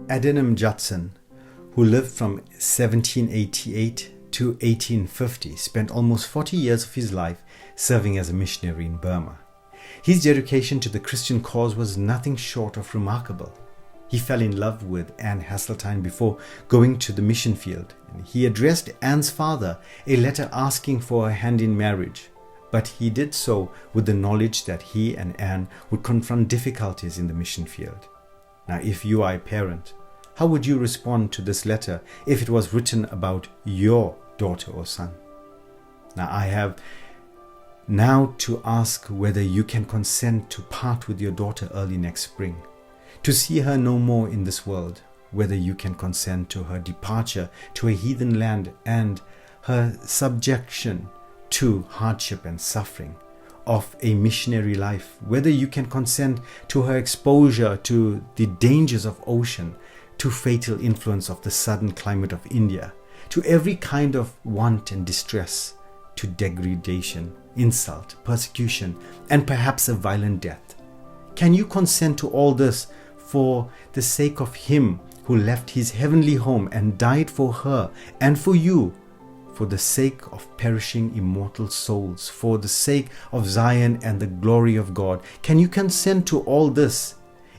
Adoniram Judson, who lived from 1788 to 1850, spent almost 40 years of his life serving as a missionary in Burma. His dedication to the Christian cause was nothing short of remarkable. He fell in love with Anne Hasseltine before going to the mission field, and he addressed Anne's father a letter asking for her hand in marriage. But he did so with the knowledge that he and Anne would confront difficulties in the mission field. Now, if you are a parent, how would you respond to this letter if it was written about your daughter or son? Now, I have now to ask whether you can consent to part with your daughter early next spring, to see her no more in this world, whether you can consent to her departure to a heathen land and her subjection to hardship and suffering of a missionary life, whether you can consent to her exposure to the dangers of ocean, to fatal influence of the southern climate of India, to every kind of want and distress, to degradation, insult, persecution, and perhaps a violent death. Can you consent to all this for the sake of him who left his heavenly home and died for her and for you, for the sake of perishing immortal souls, for the sake of Zion and the glory of God? Can you consent to all this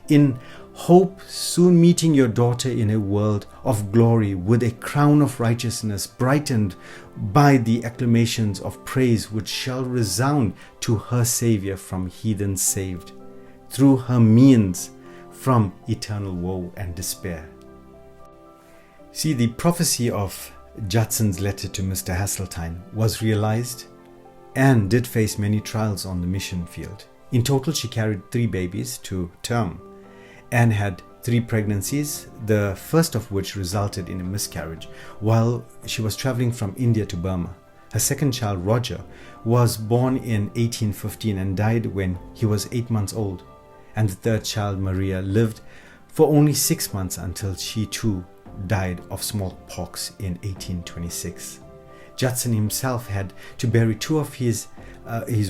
in hope soon meeting your daughter in a world of glory with a crown of righteousness brightened by the acclamations of praise which shall resound to her Saviour from heathens saved, through her means from eternal woe and despair? See, the prophecy of Judson's letter to Mr. Hasseltine was realized. Anne did face many trials on the mission field. In total, she carried 3 babies to term. Anne had 3 pregnancies, the first of which resulted in a miscarriage while she was traveling from India to Burma. Her second child, Roger, was born in 1815 and died when he was 8 months old. And the third child, Maria, lived for only 6 months until she too died of smallpox in 1826. Judson himself had to bury 2 of his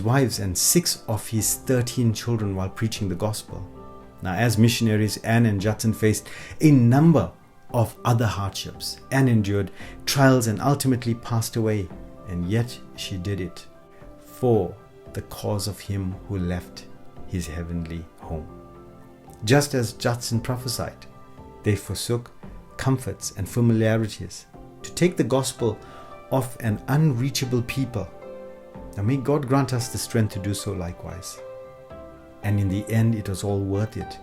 wives and 6 of his 13 children while preaching the gospel. Now, as missionaries, Anne and Judson faced a number of other hardships. Anne endured trials and ultimately passed away, and yet she did it for the cause of him who left his heavenly home. Just as Judson prophesied, they forsook comforts and familiarities to take the gospel of an unreachable people. Now may God grant us the strength to do so likewise. And in the end, it was all worth it.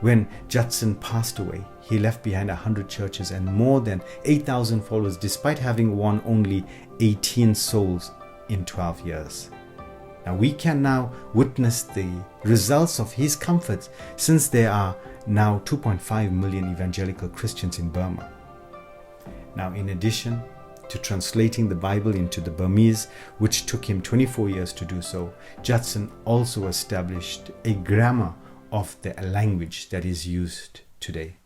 When Judson passed away, he left behind 100 churches and more than 8,000 followers, despite having won only 18 souls in 12 years. Now we can now witness the results of his comforts, since there are now 2.5 million evangelical Christians in Burma. Now, in addition to translating the Bible into the Burmese, which took him 24 years to do so, Judson also established a grammar of the language that is used today.